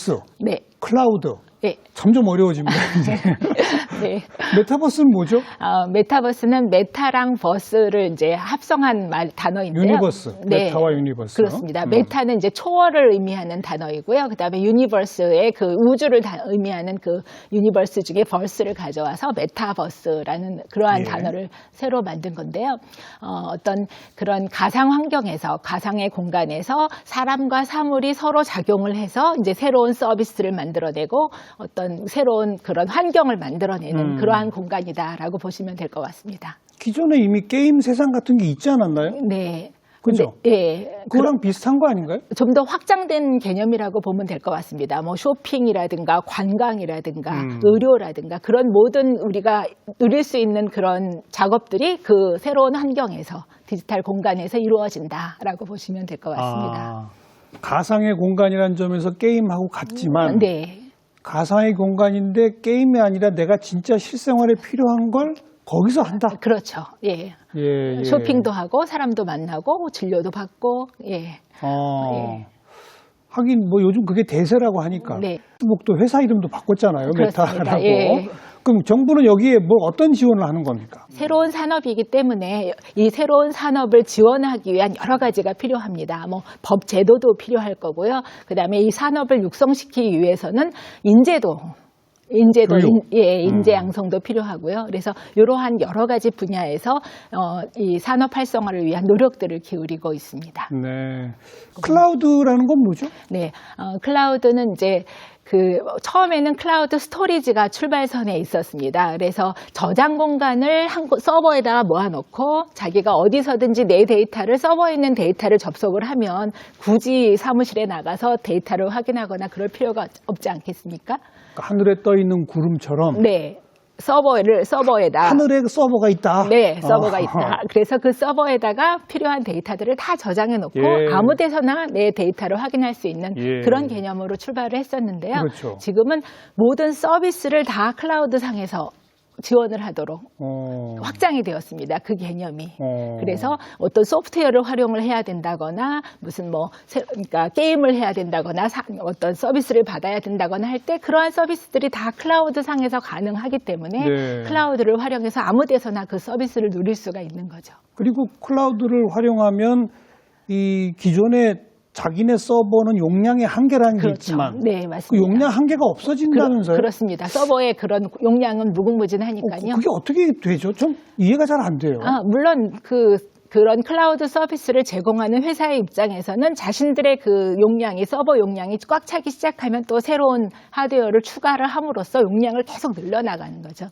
버스, 네. 클라우드. 네. 점점 어려워집니다. 이제. 네. 메타버스는 뭐죠? 메타버스는 메타랑 버스를 이제 합성한 단어인데요. 유니버스. 네. 메타와 유니버스. 그렇습니다. 메타는 이제 초월을 의미하는 단어이고요. 그다음에 유니버스의 그 우주를 의미하는 그 유니버스 중에 버스를 가져와서 메타버스라는 그러한 단어를 새로 만든 건데요. 어떤 그런 가상 환경에서, 가상의 공간에서 사람과 사물이 서로 작용을 해서 이제 새로운 서비스를 만들어내고 어떤 새로운 그런 환경을 만들어내는 그러한 공간이다라고 보시면 될 것 같습니다. 기존에 이미 게임 세상 같은 게 있지 않았나요? 네. 그죠? 예. 그거랑 비슷한 거 아닌가요? 좀 더 확장된 개념이라고 보면 될 것 같습니다. 뭐 쇼핑이라든가 관광이라든가 의료라든가 그런 모든 우리가 누릴 수 있는 그런 작업들이 그 새로운 환경에서 디지털 공간에서 이루어진다라고 보시면 될 것 같습니다. 가상의 공간이라는 점에서 게임하고 같지만 네. 가상의 공간인데 게임이 아니라 내가 진짜 실생활에 필요한 걸 거기서 한다. 그렇죠. 예. 예. 쇼핑도 하고 사람도 만나고 진료도 받고 예. 예. 하긴 뭐 요즘 그게 대세라고 하니까. 네. 페이스북도 회사 이름도 바꿨잖아요. 그렇습니다. 메타라고. 예. 그럼 정부는 여기에 뭐 어떤 지원을 하는 겁니까? 새로운 산업이기 때문에 이 새로운 산업을 지원하기 위한 여러 가지가 필요합니다. 뭐 법 제도도 필요할 거고요. 그다음에 이 산업을 육성시키기 위해서는 인재도 인재 양성도 필요하고요. 그래서 이러한 여러 가지 분야에서 이 산업 활성화를 위한 노력들을 기울이고 있습니다. 네. 클라우드라는 건 뭐죠? 네, 클라우드는 이제 처음에는 클라우드 스토리지가 출발선에 있었습니다. 그래서 저장 공간을 서버에다가 모아놓고 자기가 어디서든지 내 데이터를 서버에 있는 데이터를 접속을 하면 굳이 사무실에 나가서 데이터를 확인하거나 그럴 필요가 없지 않겠습니까? 하늘에 떠 있는 구름처럼. 네. 서버에다. 하늘에 서버가 있다. 네, 서버가 있다. 그래서 그 서버에다가 필요한 데이터들을 다 저장해 놓고 아무 데서나 내 데이터를 확인할 수 있는 그런 개념으로 출발을 했었는데요. 그렇죠. 지금은 모든 서비스를 다 클라우드 상에서 지원을 하도록 확장이 되었습니다. 그 개념이. 그래서 어떤 소프트웨어를 활용을 해야 된다거나 무슨 그러니까 게임을 해야 된다거나 어떤 서비스를 받아야 된다거나 할 때 그러한 서비스들이 다 클라우드 상에서 가능하기 때문에 클라우드를 활용해서 아무 데서나 그 서비스를 누릴 수가 있는 거죠. 그리고 클라우드를 활용하면 이 기존의 자기네 서버는 용량의 한계라는 게 있지만 네, 맞습니다. 그 용량 한계가 없어진다면서요? 그렇습니다. 서버의 그런 용량은 무궁무진하니까요. 그게 어떻게 되죠? 좀 이해가 잘 안 돼요. 물론 그런 클라우드 서비스를 제공하는 회사의 입장에서는 자신들의 그 용량이 서버 용량이 꽉 차기 시작하면 또 새로운 하드웨어를 추가를 함으로써 용량을 계속 늘려나가는 거죠.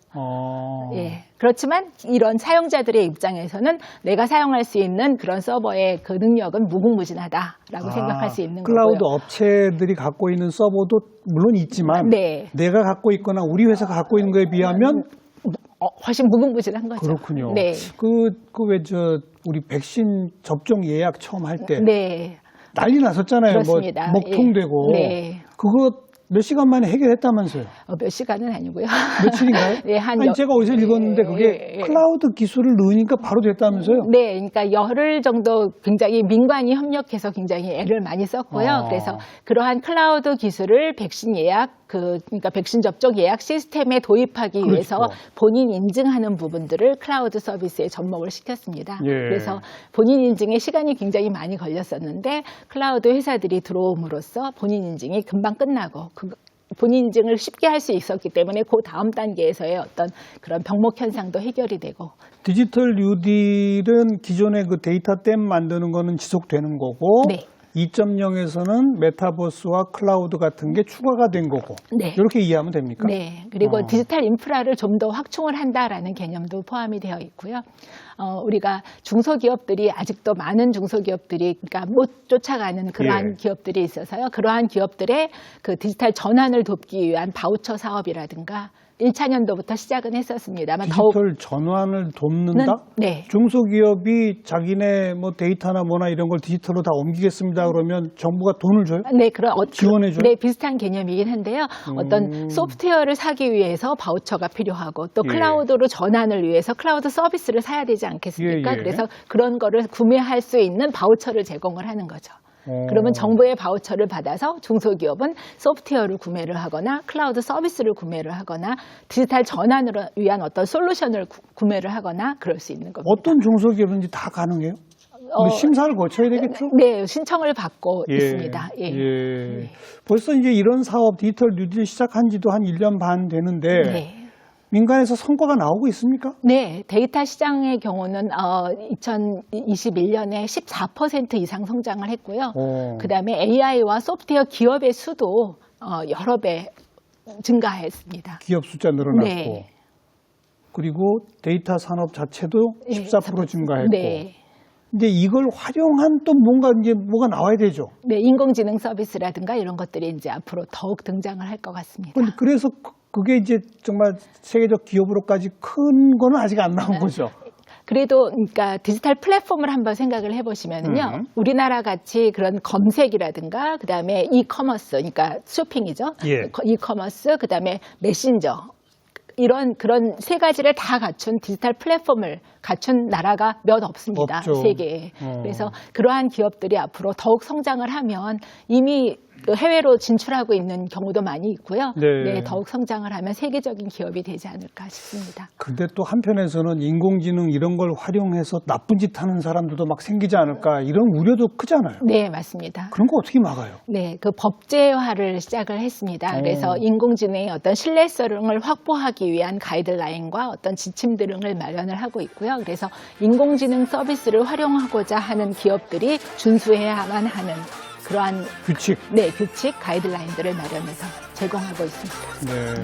예. 그렇지만 이런 사용자들의 입장에서는 내가 사용할 수 있는 그런 서버의 그 능력은 무궁무진하다라고 생각할 수 있는 클라우드 거고요. 업체들이 갖고 있는 서버도 물론 있지만 내가 갖고 있거나 우리 회사가 갖고 있는 거에 비하면 훨씬 무궁무진한 거죠. 그렇군요. 네. 우리 백신 접종 예약 처음 할 때 난리 났었잖아요. 그렇습니다. 먹통되고 그거 몇 시간 만에 해결했다면서요? 몇 시간은 아니고요. 며칠인가요? 네, 제가 어디서 읽었는데 그게 클라우드 기술을 넣으니까 바로 됐다면서요? 네, 그러니까 열흘 정도 굉장히 민관이 협력해서 굉장히 애를 많이 썼고요. 그래서 그러한 클라우드 기술을 백신 예약, 그러니까 백신 접종 예약 시스템에 도입하기 위해서 본인 인증하는 부분들을 클라우드 서비스에 접목을 시켰습니다. 그래서 본인 인증에 시간이 굉장히 많이 걸렸었는데 클라우드 회사들이 들어옴으로써 본인 인증이 금방 끝나고 본인 인증을 쉽게 할 수 있었기 때문에 그 다음 단계에서의 어떤 그런 병목 현상도 해결이 되고. 디지털 뉴딜은 기존의 그 데이터 댐 만드는 거는 지속되는 거고 2.0에서는 메타버스와 클라우드 같은 게 추가가 된 거고 이렇게 이해하면 됩니까? 네. 그리고 디지털 인프라를 좀 더 확충을 한다라는 개념도 포함이 되어 있고요. 우리가 중소기업들이 아직도 많은 중소기업들이 그러니까 못 쫓아가는 그러한 기업들이 있어서요. 그러한 기업들의 그 디지털 전환을 돕기 위한 바우처 사업이라든가 1차 년도부터 시작은 했었습니다만 디지털 전환을 돕는다? 중소기업이 자기네 데이터나 뭐나 이런 걸 디지털로 다 옮기겠습니다 그러면 정부가 돈을 줘요? 네, 지원해줘요? 네, 비슷한 개념이긴 한데요. 어떤 소프트웨어를 사기 위해서 바우처가 필요하고 또 클라우드로 전환을 위해서 클라우드 서비스를 사야 되지 않겠습니까? 그래서 그런 거를 구매할 수 있는 바우처를 제공을 하는 거죠. 그러면 정부의 바우처를 받아서 중소기업은 소프트웨어를 구매를 하거나 클라우드 서비스를 구매를 하거나 디지털 전환을 위한 어떤 솔루션을 구매를 하거나 그럴 수 있는 겁니다. 어떤 중소기업인지 다 가능해요? 심사를 거쳐야 되겠죠? 네, 신청을 받고 있습니다. 예. 벌써 이제 이런 사업 디지털 뉴딜 시작한 지도 한 1년 반 되는데 네. 민간에서 성과가 나오고 있습니까? 네, 데이터 시장의 경우는 2021년에 14% 이상 성장을 했고요. 그다음에 AI와 소프트웨어 기업의 수도 여러 배 증가했습니다. 기업 숫자 늘어났고. 네. 그리고 데이터 산업 자체도 14% 증가했고. 네. 이제 이걸 활용한 또 뭐가 나와야 되죠. 네, 인공지능 서비스라든가 이런 것들이 이제 앞으로 더욱 등장을 할 것 같습니다. 그래서 그게 이제 정말 세계적 기업으로까지 큰 거는 아직 안 나온 거죠. 그래도 그러니까 디지털 플랫폼을 한번 생각을 해보시면은요, 우리나라 같이 그런 검색이라든가 그다음에 이커머스, 그러니까 쇼핑이죠. 예. 이커머스, 그다음에 메신저. 그런 세 가지를 다 갖춘 디지털 플랫폼을 갖춘 나라가 몇 없습니다. 없죠. 세계에. 그래서 그러한 기업들이 앞으로 더욱 성장을 하면 이미 해외로 진출하고 있는 경우도 많이 있고요. 네, 더욱 성장을 하면 세계적인 기업이 되지 않을까 싶습니다. 근데 또 한편에서는 인공지능 이런 걸 활용해서 나쁜 짓 하는 사람들도 막 생기지 않을까 이런 우려도 크잖아요. 네, 맞습니다. 그런 거 어떻게 막아요? 네, 그 법제화를 시작을 했습니다. 그래서 인공지능의 어떤 신뢰성을 확보하기 위한 가이드라인과 어떤 지침 등을 마련을 하고 있고요. 그래서 인공지능 서비스를 활용하고자 하는 기업들이 준수해야만 하는 그러한 규칙, 가이드라인들을 마련해서 제공하고 있습니다. 네.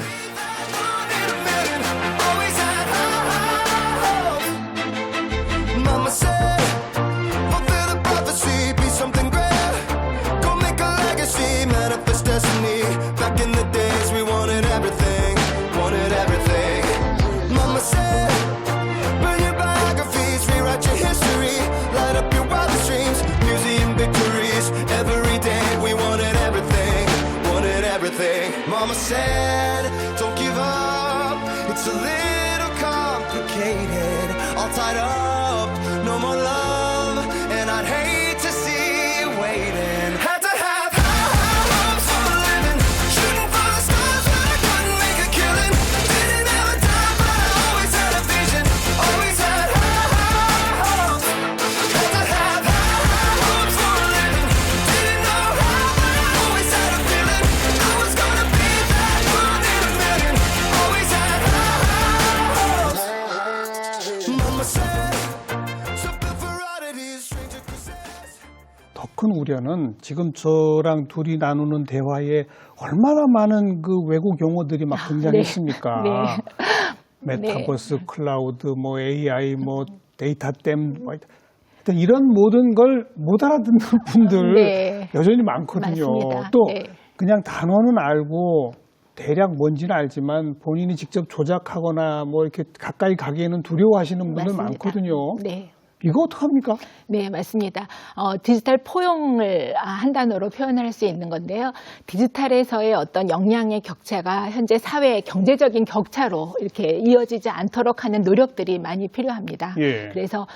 Mama said, don't give up, it's a little complicated, all tied up, no more love, and I'd hate to see you waiting. Had to have high hopes for a living, shooting for the stars but I couldn't make a killing, didn't have a dime but I always had a vision, always had high hopes. Had to have high hopes for a living, didn't know how but I always had a feeling I was gonna be that one in a million, always had high hopes. Mama said, something for oddities, stranger kisses. 더 큰 우려는 지금 저랑 둘이 나누는 대화에 얼마나 많은 그 외국 용어들이 막 등장했습니까? 메타버스, 클라우드, 뭐 AI, 뭐 데이터댐, 뭐 하여튼 이런 모든 걸 못 알아듣는 분들 여전히 많거든요. 맞습니다. 또 그냥 단어는 알고 대략 뭔지는 알지만 본인이 직접 조작하거나 뭐 이렇게 가까이 가기에는 두려워하시는 분들 많거든요. 네. 이거 어떡합니까? 네, 맞습니다. 디지털 포용을 한 단어로 표현할 수 있는 건데요. 디지털에서의 어떤 역량의 격차가 현재 사회의 경제적인 격차로 이렇게 이어지지 않도록 하는 노력들이 많이 필요합니다. 그래서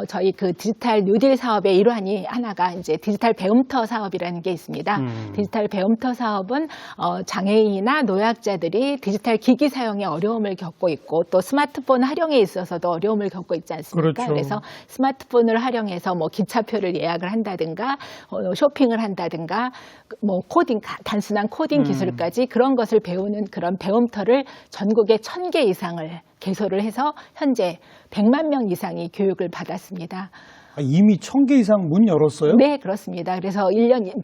저희 그 디지털 뉴딜 사업의 일환이 하나가 이제 디지털 배움터 사업이라는 게 있습니다. 디지털 배움터 사업은 장애인이나 노약자들이 디지털 기기 사용에 어려움을 겪고 있고 또 스마트폰 활용에 있어서도 어려움을 겪고 있지 않습니까? 그렇죠. 그래서 스마트폰을 활용해서 뭐 기차표를 예약을 한다든가 쇼핑을 한다든가 뭐 코딩, 단순한 코딩 기술까지 그런 것을 배우는 그런 배움터를 전국에 1000개 이상을 개소를 해서 현재 100만 명 이상이 교육을 받았습니다. 이미 1000개 이상 문 열었어요? 네, 그렇습니다. 그래서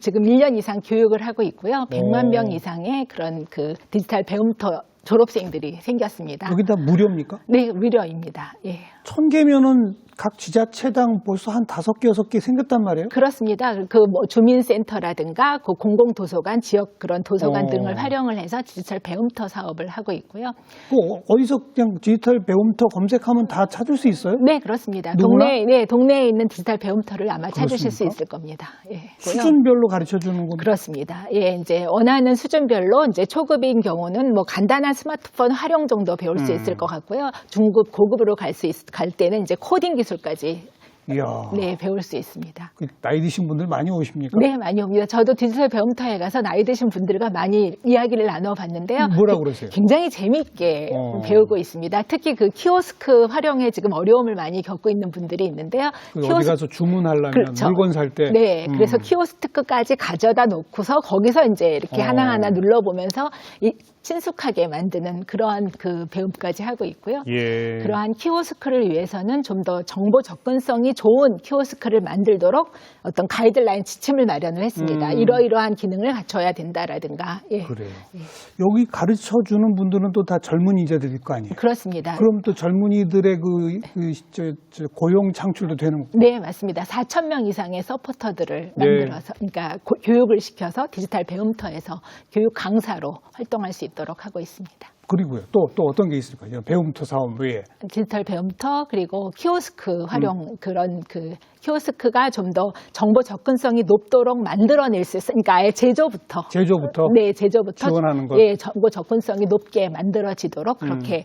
지금 1년 이상 교육을 하고 있고요. 100만 명 이상의 그런 그 디지털 배움터 졸업생들이 생겼습니다. 여기 다 무료입니까? 네, 무료입니다. 예. 1000개면은 각 지자체당 벌써 한 5개, 6개 생겼단 말이에요? 그렇습니다. 그 뭐 주민센터라든가 그 공공도서관, 지역 그런 도서관 등을 활용을 해서 디지털 배움터 사업을 하고 있고요. 어디서 그냥 디지털 배움터 검색하면 다 찾을 수 있어요? 네, 그렇습니다. 동네에 있는 디지털 배움터를 아마 찾으실 수 있을 겁니다. 예. 수준별로 가르쳐 주는 겁니다. 그렇습니다. 예, 이제 원하는 수준별로 이제 초급인 경우는 뭐 간단한 스마트폰 활용 정도 배울 수 있을 것 같고요. 중급, 고급으로 갈 때는 이제 코딩 기술까지 이야. 네, 배울 수 있습니다. 그 나이 드신 분들 많이 오십니까? 네, 많이 옵니다. 저도 디지털 배움터에 가서 나이 드신 분들과 많이 이야기를 나눠봤는데요. 뭐라고 그러세요? 굉장히 재미있게 배우고 있습니다. 특히 그 키오스크 활용에 지금 어려움을 많이 겪고 있는 분들이 있는데요. 어디 가서 주문하려면 그렇죠. 물건 살 때. 네, 그래서 키오스크까지 가져다 놓고서 거기서 이제 이렇게 하나하나 눌러보면서 친숙하게 만드는 그러한 그 배움까지 하고 있고요. 예. 그러한 키오스크를 위해서는 좀 더 정보 접근성이 좋은 키오스크를 만들도록 어떤 가이드라인 지침을 마련을 했습니다. 이러이러한 기능을 갖춰야 된다라든가. 예. 그래요. 여기 가르쳐 주는 분들은 또 다 젊은이자들일 거 아니에요? 그렇습니다. 그럼 또 젊은이들의 저 고용 창출도 되는 거예요? 네, 맞습니다. 4,000명 이상의 서포터들을 만들어서, 그러니까 교육을 시켜서 디지털 배움터에서 교육 강사로 활동할 수 있도록 하고 있습니다. 그리고요. 또 어떤 게 있을까요? 배움터 사업 외에. 디지털 배움터 그리고 키오스크 활용 그런 그 키오스크가 좀 더 정보 접근성이 높도록 만들어낼 수 있어요. 그러니까 아예 제조부터. 네, 제조부터 지원하는 것. 예, 정보 접근성이 높게 만들어지도록 그렇게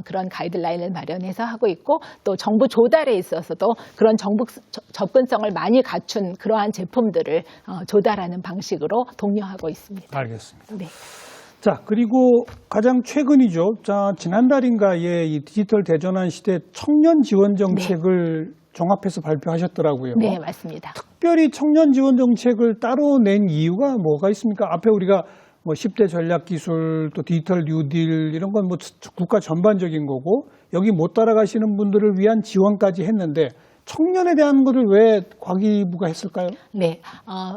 그런 가이드라인을 마련해서 하고 있고 또 정보 조달에 있어서도 그런 정보 접근성을 많이 갖춘 그러한 제품들을 조달하는 방식으로 독려하고 있습니다. 알겠습니다. 네. 자, 그리고 가장 최근이죠. 자, 지난달인가에 이 디지털 대전환 시대 청년 지원 정책을 종합해서 발표하셨더라고요. 네, 맞습니다. 특별히 청년 지원 정책을 따로 낸 이유가 뭐가 있습니까? 앞에 우리가 뭐 10대 전략 기술, 또 디지털 뉴딜 이런 건 뭐 국가 전반적인 거고 여기 못 따라가시는 분들을 위한 지원까지 했는데 청년에 대한 것을 왜 과기부가 했을까요? 네,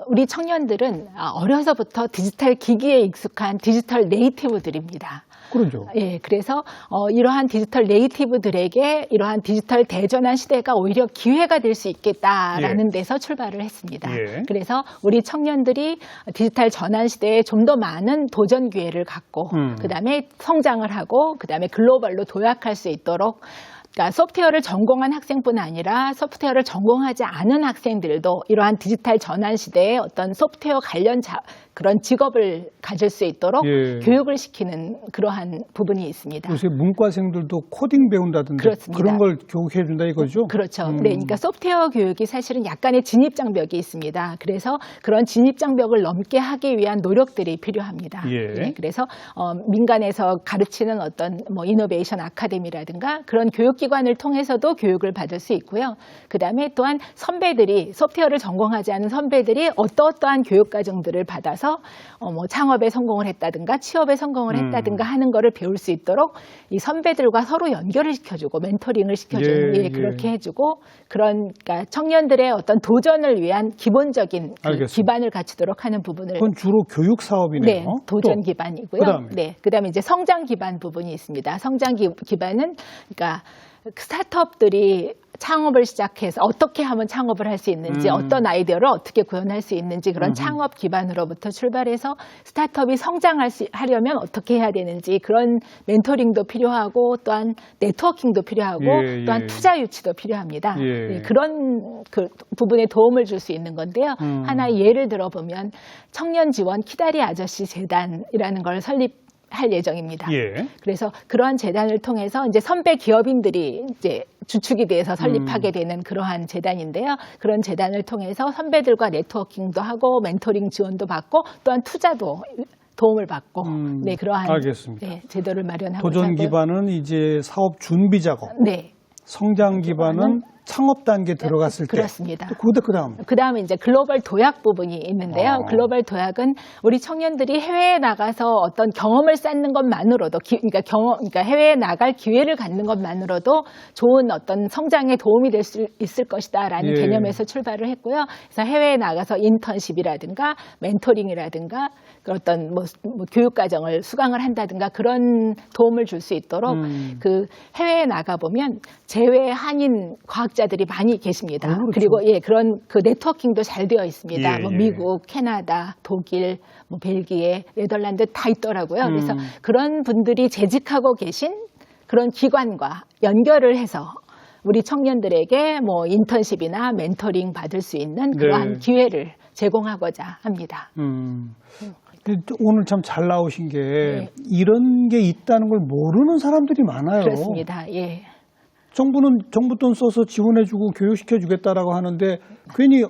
우리 청년들은 어려서부터 디지털 기기에 익숙한 디지털 네이티브들입니다. 그러죠. 예, 그래서 이러한 디지털 네이티브들에게 이러한 디지털 대전환 시대가 오히려 기회가 될 수 있겠다라는 데서 출발을 했습니다. 그래서 우리 청년들이 디지털 전환 시대에 좀 더 많은 도전 기회를 갖고 그다음에 성장을 하고 그다음에 글로벌로 도약할 수 있도록 그러니까 소프트웨어를 전공한 학생뿐 아니라 소프트웨어를 전공하지 않은 학생들도 이러한 디지털 전환 시대에 어떤 소프트웨어 관련 그런 직업을 가질 수 있도록 교육을 시키는 그러한 부분이 있습니다. 요새 문과생들도 코딩 배운다던데 그렇습니다. 그런 걸 교육해 준다 이거죠? 그렇죠. 네, 그러니까 소프트웨어 교육이 사실은 약간의 진입장벽이 있습니다. 그래서 그런 진입장벽을 넘게 하기 위한 노력들이 필요합니다. 네, 그래서 민간에서 가르치는 어떤 뭐 이노베이션 아카데미라든가 그런 교육기관을 통해서도 교육을 받을 수 있고요. 그다음에 또한 선배들이 소프트웨어를 전공하지 않은 선배들이 어떠한 교육 과정들을 받아서 뭐 창업에 성공을 했다든가 취업에 성공을 했다든가 하는 거를 배울 수 있도록 이 선배들과 서로 연결을 시켜주고 멘토링을 시켜주는 그렇게 해주고 그러니까 청년들의 어떤 도전을 위한 기본적인 그 기반을 갖추도록 하는 부분을 그건 주로 교육 사업이네요. 네, 도전 기반이고요. 그다음에 이제 성장 기반 부분이 있습니다. 성장 기반은 그러니까 스타트업들이 창업을 시작해서 어떻게 하면 창업을 할 수 있는지 어떤 아이디어를 어떻게 구현할 수 있는지 그런 창업 기반으로부터 출발해서 스타트업이 성장하려면 어떻게 해야 되는지 그런 멘토링도 필요하고 또한 네트워킹도 필요하고 또한 투자 유치도 필요합니다. 네, 그런 그 부분에 도움을 줄 수 있는 건데요. 하나의 예를 들어보면 청년 지원 키다리 아저씨 재단이라는 걸 할 예정입니다. 그래서 그러한 재단을 통해서 이제 선배 기업인들이 이제 주축이 돼서 설립하게 되는 그러한 재단인데요. 그런 재단을 통해서 선배들과 네트워킹도 하고 멘토링 지원도 받고 또한 투자도 도움을 받고 네, 그러한 제도를 마련하고 도전 기반은 이제 사업 준비 작업. 성장 기반은 창업 단계 들어갔을 때. 그렇습니다. 그다음에 이제 글로벌 도약 부분이 있는데요. 글로벌 도약은 우리 청년들이 해외에 나가서 어떤 경험을 쌓는 것만으로도, 그러니까 해외에 나갈 기회를 갖는 것만으로도 좋은 어떤 성장에 도움이 될 수 있을 것이다라는 개념에서 출발을 했고요. 그래서 해외에 나가서 인턴십이라든가 멘토링이라든가 어떤 뭐 교육 과정을 수강을 한다든가 그런 도움을 줄 수 있도록 그 해외에 나가 보면 제외 한인 과학자들이 많이 계십니다. 그리고 그런 그 네트워킹도 잘 되어 있습니다. 뭐 미국, 캐나다, 독일, 뭐 벨기에, 네덜란드 다 있더라고요. 그래서 그런 분들이 재직하고 계신 그런 기관과 연결을 해서 우리 청년들에게 뭐 인턴십이나 멘토링 받을 수 있는 그러한 기회를 제공하고자 합니다. 오늘 참 잘 나오신 게 이런 게 있다는 걸 모르는 사람들이 많아요. 그렇습니다. 정부는 정부 돈 써서 지원해주고 교육시켜주겠다라고 하는데 괜히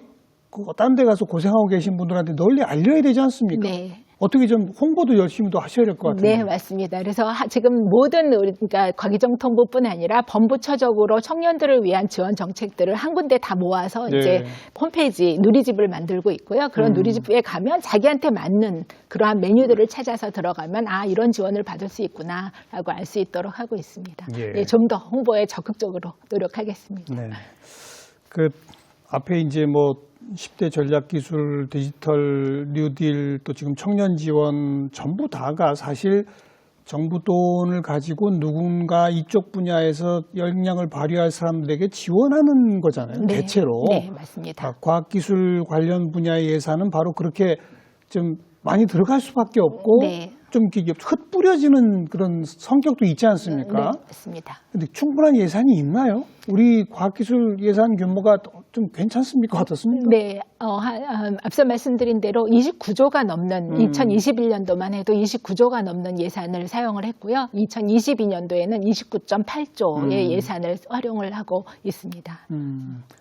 딴 데 가서 고생하고 계신 분들한테 널리 알려야 되지 않습니까? 네. 어떻게 좀 홍보도 열심히 더 하셔야 될 것 같아요. 네, 맞습니다. 그래서 지금 모든 그러니까 과기정통부뿐 아니라 범부처적으로 청년들을 위한 지원 정책들을 한 군데 다 모아서 네. 이제 홈페이지 누리집을 만들고 있고요. 그런 누리집에 가면 자기한테 맞는 그러한 메뉴들을 찾아서 들어가면 아 이런 지원을 받을 수 있구나라고 알 수 있도록 하고 있습니다. 예. 예, 좀 더 홍보에 적극적으로 노력하겠습니다. 네. 그 앞에 이제 뭐 10대 전략기술, 디지털 뉴딜, 또 지금 청년 지원 전부 다가 사실 정부 돈을 가지고 누군가 이쪽 분야에서 역량을 발휘할 사람들에게 지원하는 거잖아요. 네. 대체로. 네, 맞습니다. 과학기술 관련 분야의 예산은 바로 그렇게 좀 많이 들어갈 수밖에 없고 네. 좀 이렇게 흩뿌려지는 그런 성격도 있지 않습니까? 네, 맞습니다. 근데 충분한 예산이 있나요? 우리 과학기술 예산 규모가 좀 괜찮습니까? 어떻습니까? 네, 앞서 말씀드린 대로 29조가 넘는 2021년도만 해도 29조가 넘는 예산을 사용을 했고요. 2022년도에는 29.8조의 예산을 활용을 하고 있습니다.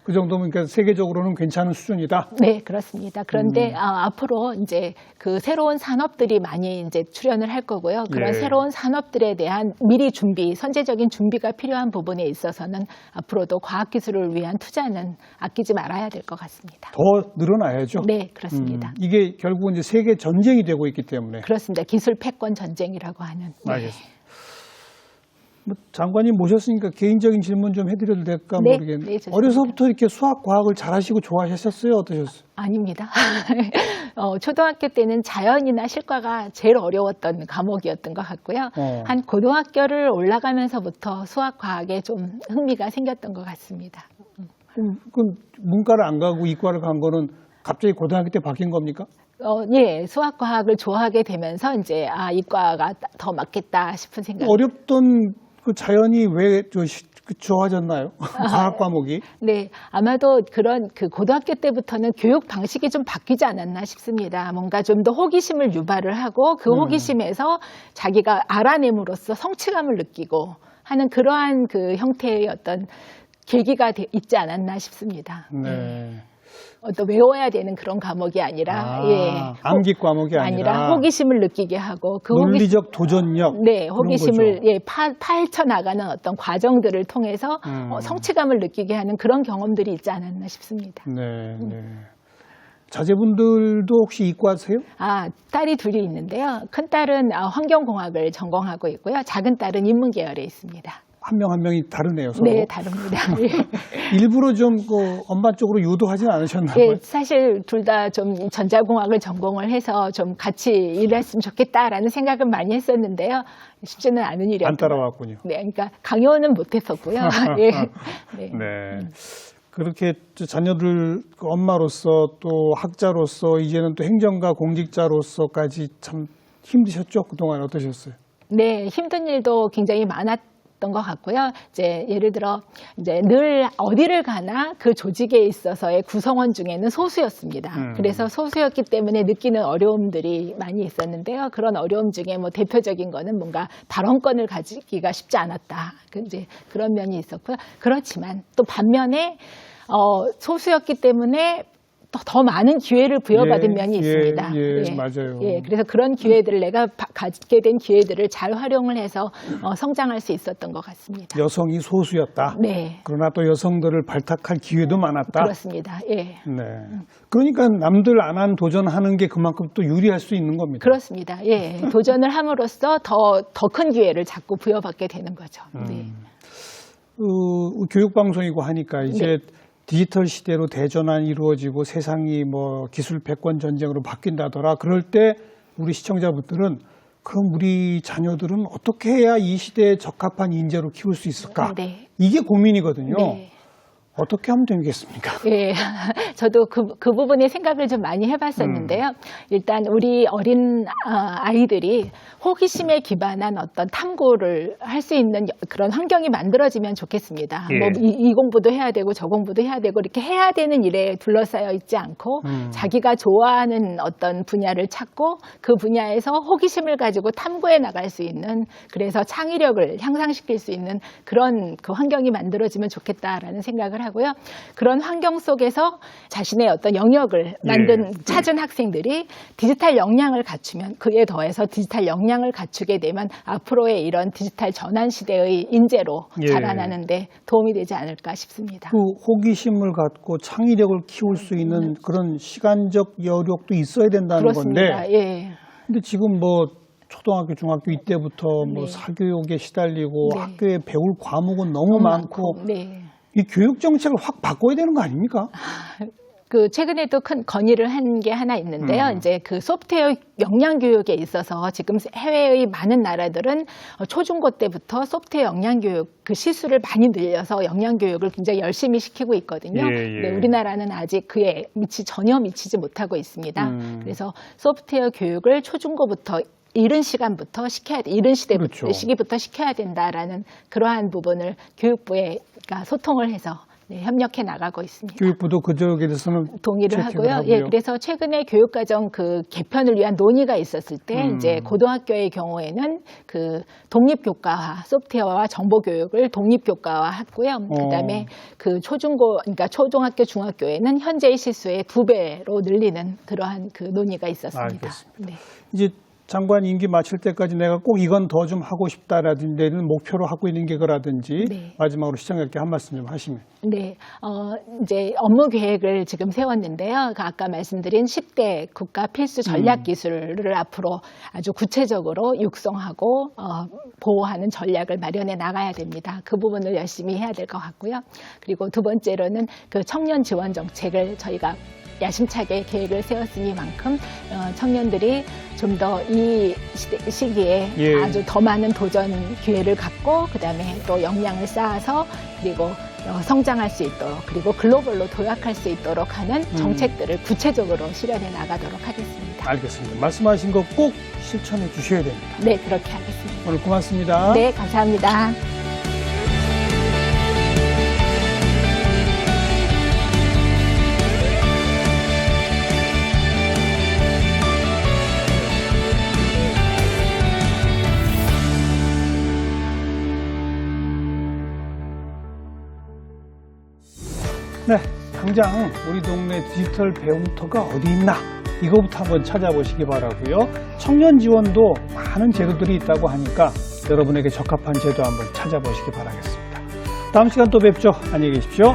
그 정도면 그러니까 세계적으로는 괜찮은 수준이다. 네, 그렇습니다. 그런데 앞으로 이제 그 새로운 산업들이 많이 이제 출현을 할 거고요. 그런 예. 새로운 산업들에 대한 미리 준비, 선제적인 준비가 필요한 부분에 있어서는 앞으로도 과학기술을 위한 투자는 아끼지 말아야 될 것 같습니다. 더 늘어나야죠. 네, 그렇습니다. 이게 결국은 이제 세계 전쟁이 되고 있기 때문에. 그렇습니다. 기술 패권 전쟁이라고 하는. 네. 알겠습니다. 뭐 장관님 모셨으니까 개인적인 질문 좀 해드려도 될까 네, 모르겠는데 네, 좋습니다. 어려서부터 이렇게 수학, 과학을 잘하시고 좋아하셨어요? 어떠셨어요? 아닙니다. 초등학교 때는 자연이나 실과가 제일 어려웠던 과목이었던 것 같고요. 한 고등학교를 올라가면서부터 수학, 과학에 좀 흥미가 생겼던 것 같습니다. 그럼 문과를 안 가고 이과를 간 거는 갑자기 고등학교 때 바뀐 겁니까? 예, 수학, 과학을 좋아하게 되면서 이제 이과가 더 맞겠다 싶은 생각. 어렵던 그 자연이 왜 좋아졌나요? 과학 과목이? 네, 아마도 그런 그 고등학교 때부터는 교육 방식이 좀 바뀌지 않았나 싶습니다. 뭔가 좀 더 호기심을 유발을 하고 그 호기심에서 자기가 알아냄으로써 성취감을 느끼고 하는 그러한 그 형태의 어떤 계기가 있지 않았나 싶습니다. 네. 어떤 외워야 되는 그런 과목이 아니라 암기 과목이 아니라 호기심을 느끼게 하고 그 논리적 도전력. 네, 그런 호기심을 거죠. 파헤쳐 나가는 어떤 과정들을 통해서 성취감을 느끼게 하는 그런 경험들이 있지 않았나 싶습니다. 네, 네. 자제분들도 혹시 이과세요? 딸이 둘이 있는데요. 큰 딸은 환경공학을 전공하고 있고요. 작은 딸은 인문계열에 있습니다. 한 명 한 명이 다르네요, 서로. 네, 다릅니다. 일부러 좀 엄마 쪽으로 유도하진 않으셨나요? 예, 사실 둘 다 좀 전자공학을 전공을 해서 좀 같이 일했으면 좋겠다라는 생각은 많이 했었는데요. 쉽지는 않은 일이었어요. 안 따라왔군요. 네, 그러니까 강요는 못했었고요. 예. 네. 네. 그렇게 자녀들 엄마로서 또 학자로서 이제는 또 행정가 공직자로서까지 참 힘드셨죠? 그동안 어떠셨어요? 네, 힘든 일도 굉장히 많았던 것 같고요. 이제 예를 들어 이제 늘 어디를 가나 그 조직에 있어서의 구성원 중에는 소수였습니다. 그래서 소수였기 때문에 느끼는 어려움들이 많이 있었는데요. 그런 어려움 중에 뭐 대표적인 거는 뭔가 발언권을 가지기가 쉽지 않았다. 이제 그런 면이 있었고요. 그렇지만 또 반면에 소수였기 때문에 더 많은 기회를 부여받은 면이 있습니다. 맞아요. 예, 그래서 그런 기회들을 내가 갖게 된 기회들을 잘 활용을 해서 성장할 수 있었던 것 같습니다. 여성이 소수였다. 네. 그러나 또 여성들을 발탁할 기회도 많았다. 그렇습니다. 예. 네. 그러니까 남들 안 한 도전하는 게 그만큼 또 유리할 수 있는 겁니다. 그렇습니다. 예. 도전을 함으로써 더 큰 기회를 자꾸 부여받게 되는 거죠. 네. 교육방송이고 하니까 이제 디지털 시대로 대전환이 이루어지고 세상이 뭐 기술 패권 전쟁으로 바뀐다더라. 그럴 때 우리 시청자분들은 그럼 우리 자녀들은 어떻게 해야 이 시대에 적합한 인재로 키울 수 있을까? 네. 이게 고민이거든요. 네. 어떻게 하면 되겠습니까? 예, 저도 그 부분에 생각을 좀 많이 해봤었는데요. 일단 우리 어린 아이들이 호기심에 기반한 어떤 탐구를 할 수 있는 그런 환경이 만들어지면 좋겠습니다. 예. 뭐 이 공부도 해야 되고 저 공부도 해야 되고 이렇게 해야 되는 일에 둘러싸여 있지 않고 자기가 좋아하는 어떤 분야를 찾고 그 분야에서 호기심을 가지고 탐구해 나갈 수 있는, 그래서 창의력을 향상시킬 수 있는 그런 그 환경이 만들어지면 좋겠다라는 생각을 하고요. 그런 환경 속에서 자신의 어떤 영역을 찾은 학생들이 디지털 역량을 갖추면, 그에 더해서 디지털 역량을 갖추게 되면 앞으로의 이런 디지털 전환 시대의 인재로 자라나는데 도움이 되지 않을까 싶습니다. 그 호기심을 갖고 창의력을 키울 수 있는 그런 시간적 여력도 있어야 된다는 그렇습니다. 건데. 예. 근데 지금 뭐 초등학교, 중학교 이때부터 뭐 사교육에 시달리고 학교에 배울 과목은 너무 많고 이 교육 정책을 확 바꿔야 되는 거 아닙니까? 그 최근에도 큰 건의를 한 게 하나 있는데요. 이제 그 소프트웨어 역량 교육에 있어서 지금 해외의 많은 나라들은 초중고 때부터 소프트웨어 역량 교육 그 시수를 많이 늘려서 역량 교육을 굉장히 열심히 시키고 있거든요. 근데 우리나라는 아직 그에 전혀 미치지 못하고 있습니다. 그래서 소프트웨어 교육을 초중고부터 이른 시간부터 시켜야 돼. 이른 시기부터 시켜야 된다라는 그러한 부분을 교육부에 소통을 해서 협력해 나가고 있습니다. 교육부도 그 지역에 대해서는 동의를 하고요. 예, 그래서 최근에 교육과정 그 개편을 위한 논의가 있었을 때 이제 고등학교의 경우에는 그 독립교과화, 소프트웨어와 정보교육을 독립교과화했고요. 그다음에 그 그러니까 초등학교, 중학교에는 현재의 시수의 2배로 늘리는 그러한 그 논의가 있었습니다. 알겠습니다. 이제 장관 임기 마칠 때까지 내가 꼭 이건 더 좀 하고 싶다라든지 내는 목표로 하고 있는 게 그라든지 마지막으로 시청자께 한 말씀 좀 하시면. 네, 이제 업무 계획을 지금 세웠는데요. 아까 말씀드린 10대 국가 필수 전략 기술을 앞으로 아주 구체적으로 육성하고 보호하는 전략을 마련해 나가야 됩니다. 그 부분을 열심히 해야 될 것 같고요. 그리고 두 번째로는 그 청년 지원 정책을 저희가 야심차게 계획을 세웠으니만큼 청년들이 좀 더 이 시기에 아주 더 많은 도전 기회를 갖고 그다음에 또 역량을 쌓아서 그리고 성장할 수 있도록 그리고 글로벌로 도약할 수 있도록 하는 정책들을 구체적으로 실현해 나가도록 하겠습니다. 알겠습니다. 말씀하신 거 꼭 실천해 주셔야 됩니다. 네, 그렇게 하겠습니다. 오늘 고맙습니다. 네, 감사합니다. 네, 당장 우리 동네 디지털 배움터가 어디 있나 이거부터 한번 찾아보시기 바라고요. 청년 지원도 많은 제도들이 있다고 하니까 여러분에게 적합한 제도 한번 찾아보시기 바라겠습니다. 다음 시간 또 뵙죠. 안녕히 계십시오.